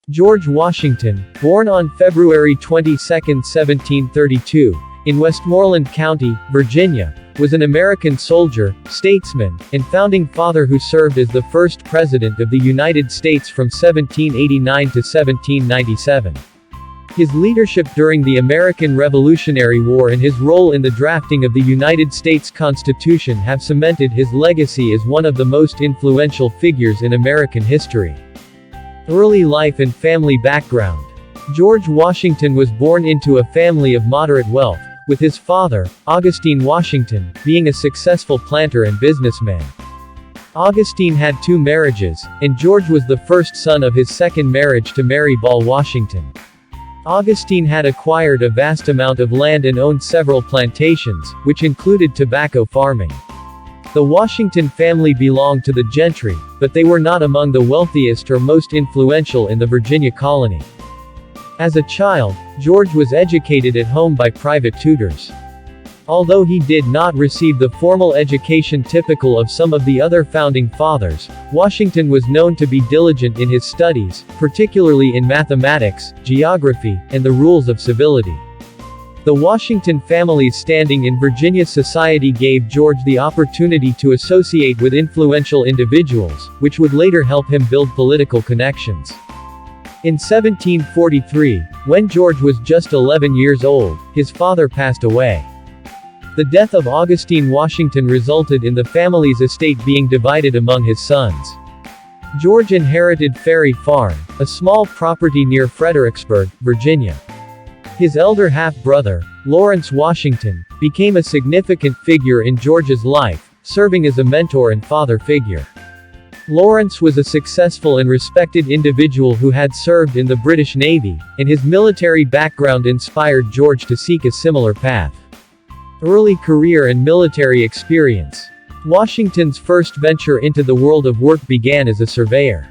George Washington, born on February 22, 1732, in Westmoreland County, Virginia, was an American soldier, statesman, and founding father who served as the first President of the United States from 1789 to 1797. His leadership during the American Revolutionary War and his role in the drafting of the United States Constitution have cemented his legacy as one of the most influential figures in American history. Early life and family background. George Washington was born into a family of moderate wealth, with his father, Augustine Washington, being a successful planter and businessman. Augustine had 2 marriages, and George was the first son of his second marriage to Mary Ball Washington. Augustine had acquired a vast amount of land and owned several plantations, which included tobacco farming. The Washington family belonged to the gentry, but they were not among the wealthiest or most influential in the Virginia colony. As a child, George was educated at home by private tutors. Although he did not receive the formal education typical of some of the other founding fathers, Washington was known to be diligent in his studies, particularly in mathematics, geography, and the rules of civility. The Washington family's standing in Virginia society gave George the opportunity to associate with influential individuals, which would later help him build political connections. In 1743, when George was just 11 years old, his father passed away. The death of Augustine Washington resulted in the family's estate being divided among his sons. George inherited Ferry Farm, a small property near Fredericksburg, Virginia. His elder half-brother, Lawrence Washington, became a significant figure in George's life, serving as a mentor and father figure. Lawrence was a successful and respected individual who had served in the British Navy, and his military background inspired George to seek a similar path. Early career and military experience. Washington's first venture into the world of work began as a surveyor.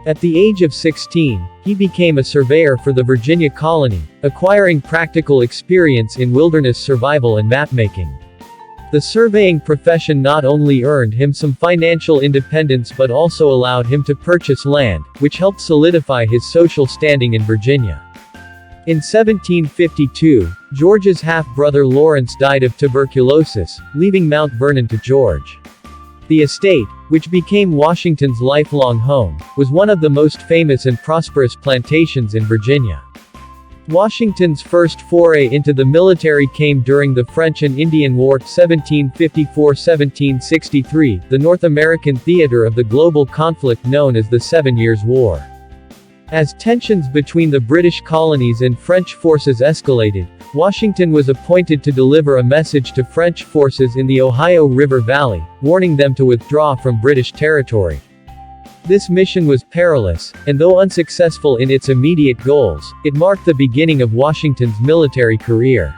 At the age of 16, he became a surveyor for the Virginia colony, acquiring practical experience in wilderness survival and mapmaking. The surveying profession not only earned him some financial independence but also allowed him to purchase land, which helped solidify his social standing in Virginia. In 1752, George's half-brother Lawrence died of tuberculosis, leaving Mount Vernon to George. The estate, which became Washington's lifelong home, was one of the most famous and prosperous plantations in Virginia. Washington's first foray into the military came during the French and Indian War, 1754-1763, the North American theater of the global conflict known as the 7 Years' War. As tensions between the British colonies and French forces escalated, Washington was appointed to deliver a message to French forces in the Ohio River Valley, warning them to withdraw from British territory. This mission was perilous, and though unsuccessful in its immediate goals, it marked the beginning of Washington's military career.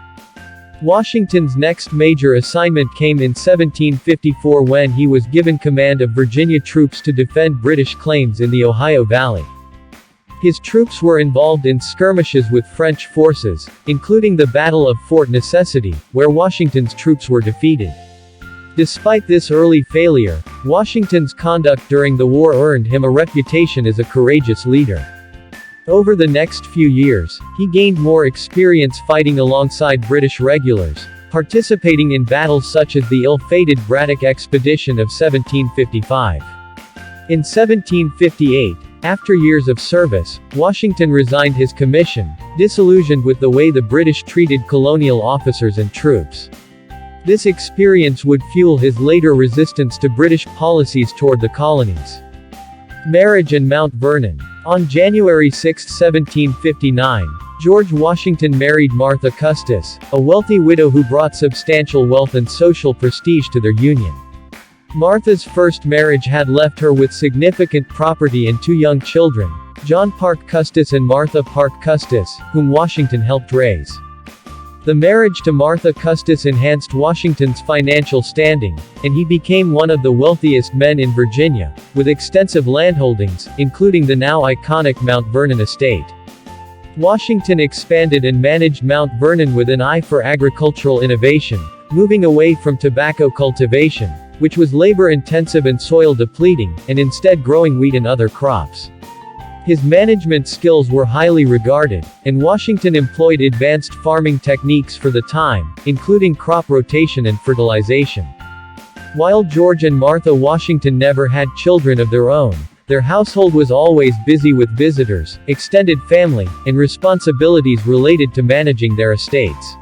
Washington's next major assignment came in 1754 when he was given command of Virginia troops to defend British claims in the Ohio Valley. His troops were involved in skirmishes with French forces, including the Battle of Fort Necessity, where Washington's troops were defeated. Despite this early failure, Washington's conduct during the war earned him a reputation as a courageous leader. Over the next few years, he gained more experience fighting alongside British regulars, participating in battles such as the ill-fated Braddock Expedition of 1755. In 1758, after years of service, Washington resigned his commission, disillusioned with the way the British treated colonial officers and troops. This experience would fuel his later resistance to British policies toward the colonies. Marriage and Mount Vernon. On January 6, 1759, George Washington married Martha Custis, a wealthy widow who brought substantial wealth and social prestige to their union. Martha's first marriage had left her with significant property and 2 young children, John Parke Custis and Martha Parke Custis, whom Washington helped raise. The marriage to Martha Custis enhanced Washington's financial standing, and he became one of the wealthiest men in Virginia, with extensive landholdings, including the now iconic Mount Vernon estate. Washington expanded and managed Mount Vernon with an eye for agricultural innovation, moving away from tobacco cultivation, which was labor-intensive and soil-depleting, and instead growing wheat and other crops. His management skills were highly regarded, and Washington employed advanced farming techniques for the time, including crop rotation and fertilization. While George and Martha Washington never had children of their own, their household was always busy with visitors, extended family, and responsibilities related to managing their estates.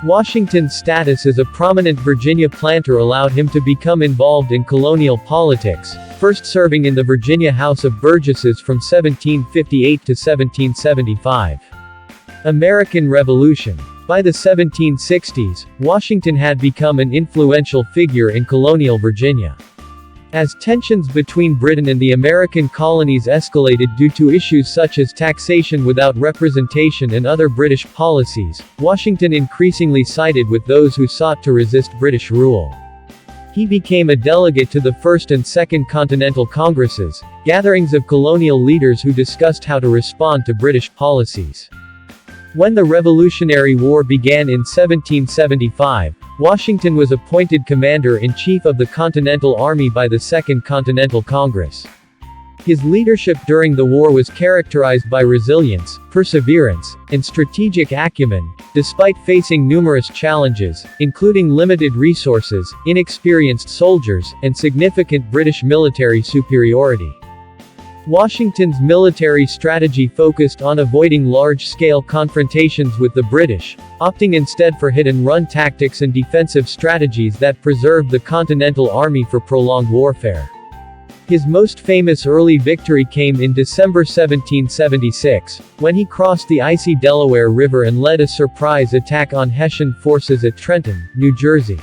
Washington's status as a prominent Virginia planter allowed him to become involved in colonial politics, first serving in the Virginia House of Burgesses from 1758 to 1775. American Revolution. By the 1760s, Washington had become an influential figure in colonial Virginia. As tensions between Britain and the American colonies escalated due to issues such as taxation without representation and other British policies, Washington increasingly sided with those who sought to resist British rule. He became a delegate to the First and Second Continental Congresses, gatherings of colonial leaders who discussed how to respond to British policies. When the Revolutionary War began in 1775, Washington was appointed Commander-in-Chief of the Continental Army by the Second Continental Congress. His leadership during the war was characterized by resilience, perseverance, and strategic acumen, despite facing numerous challenges, including limited resources, inexperienced soldiers, and significant British military superiority. Washington's military strategy focused on avoiding large-scale confrontations with the British, opting instead for hit-and-run tactics and defensive strategies that preserved the Continental Army for prolonged warfare. His most famous early victory came in December 1776, when he crossed the icy Delaware River and led a surprise attack on Hessian forces at Trenton, New Jersey.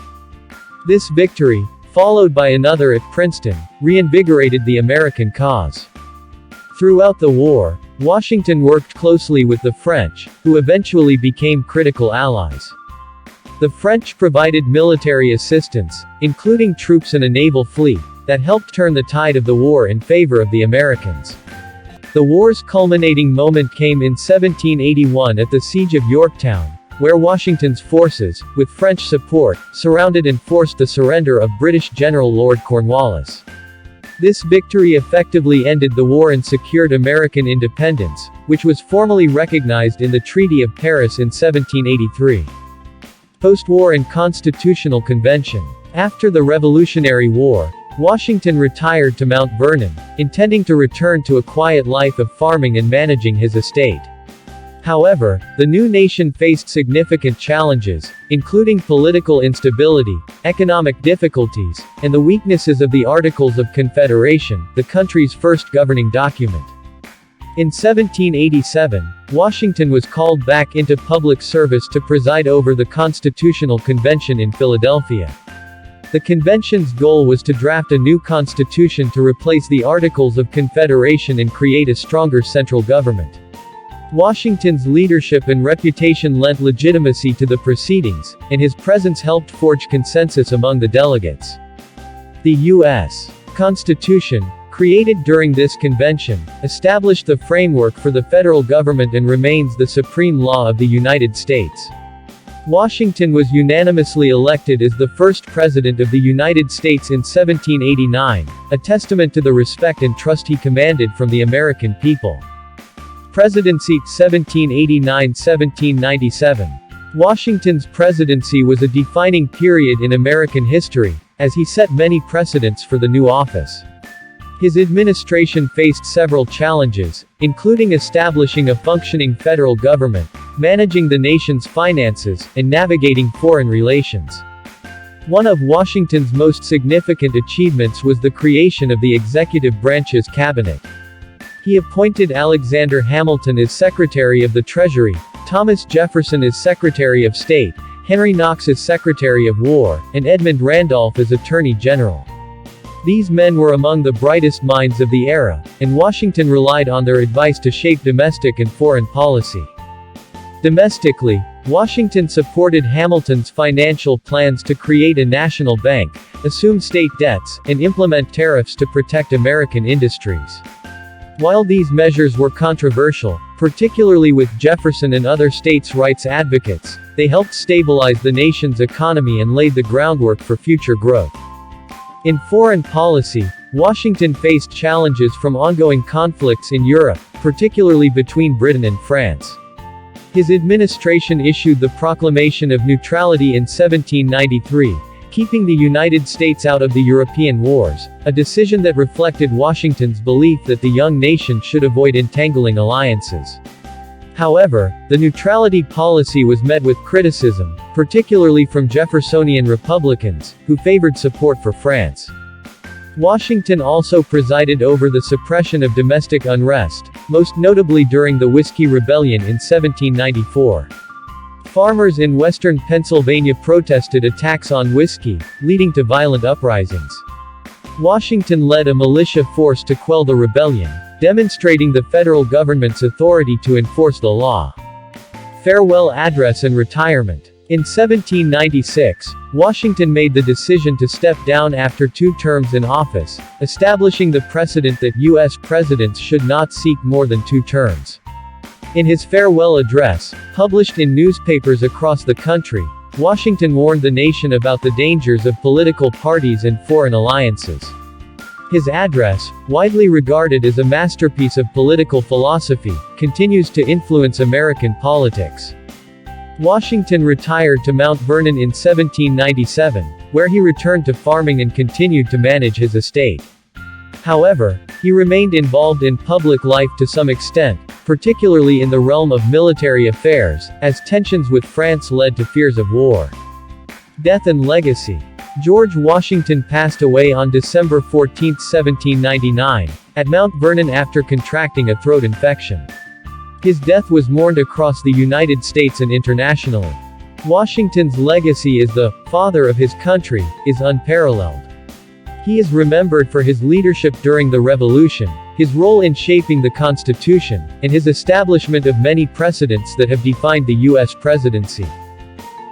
This victory, followed by another at Princeton, reinvigorated the American cause. Throughout the war, Washington worked closely with the French, who eventually became critical allies. The French provided military assistance, including troops and a naval fleet, that helped turn the tide of the war in favor of the Americans. The war's culminating moment came in 1781 at the Siege of Yorktown, where Washington's forces, with French support, surrounded and forced the surrender of British General Lord Cornwallis. This victory effectively ended the war and secured American independence, which was formally recognized in the Treaty of Paris in 1783. Post-war and Constitutional Convention. After the Revolutionary War, Washington retired to Mount Vernon, intending to return to a quiet life of farming and managing his estate. However, the new nation faced significant challenges, including political instability, economic difficulties, and the weaknesses of the Articles of Confederation, the country's first governing document. In 1787, Washington was called back into public service to preside over the Constitutional Convention in Philadelphia. The convention's goal was to draft a new constitution to replace the Articles of Confederation and create a stronger central government. Washington's leadership and reputation lent legitimacy to the proceedings, and his presence helped forge consensus among the delegates. The U.S. Constitution, created during this convention, established the framework for the federal government and remains the supreme law of the United States. Washington was unanimously elected as the first President of the United States in 1789, a testament to the respect and trust he commanded from the American people. Presidency 1789–1797. Washington's presidency was a defining period in American history, as he set many precedents for the new office. His administration faced several challenges, including establishing a functioning federal government, managing the nation's finances, and navigating foreign relations. One of Washington's most significant achievements was the creation of the executive branch's cabinet. He appointed Alexander Hamilton as Secretary of the Treasury, Thomas Jefferson as Secretary of State, Henry Knox as Secretary of War, and Edmund Randolph as Attorney General. These men were among the brightest minds of the era, and Washington relied on their advice to shape domestic and foreign policy. Domestically, Washington supported Hamilton's financial plans to create a national bank, assume state debts, and implement tariffs to protect American industries. While these measures were controversial, particularly with Jefferson and other states' rights advocates, they helped stabilize the nation's economy and laid the groundwork for future growth. In foreign policy, Washington faced challenges from ongoing conflicts in Europe, particularly between Britain and France. His administration issued the Proclamation of Neutrality in 1793, keeping the United States out of the European wars, a decision that reflected Washington's belief that the young nation should avoid entangling alliances. However, the neutrality policy was met with criticism, particularly from Jeffersonian Republicans, who favored support for France. Washington also presided over the suppression of domestic unrest, most notably during the Whiskey Rebellion in 1794. Farmers in western Pennsylvania protested attacks on whiskey, leading to violent uprisings. Washington led a militia force to quell the rebellion, demonstrating the federal government's authority to enforce the law. Farewell address and retirement. In 1796, Washington made the decision to step down after 2 terms in office, establishing the precedent that U.S. presidents should not seek more than 2 terms. In his farewell address, published in newspapers across the country, Washington warned the nation about the dangers of political parties and foreign alliances. His address, widely regarded as a masterpiece of political philosophy, continues to influence American politics. Washington retired to Mount Vernon in 1797, where he returned to farming and continued to manage his estate. However, he remained involved in public life to some extent, particularly in the realm of military affairs, as tensions with France led to fears of war. Death and legacy. George Washington passed away on December 14, 1799, at Mount Vernon after contracting a throat infection. His death was mourned across the United States and internationally. Washington's legacy as the father of his country is unparalleled. He is remembered for his leadership during the Revolution, his role in shaping the Constitution, and his establishment of many precedents that have defined the U.S. presidency.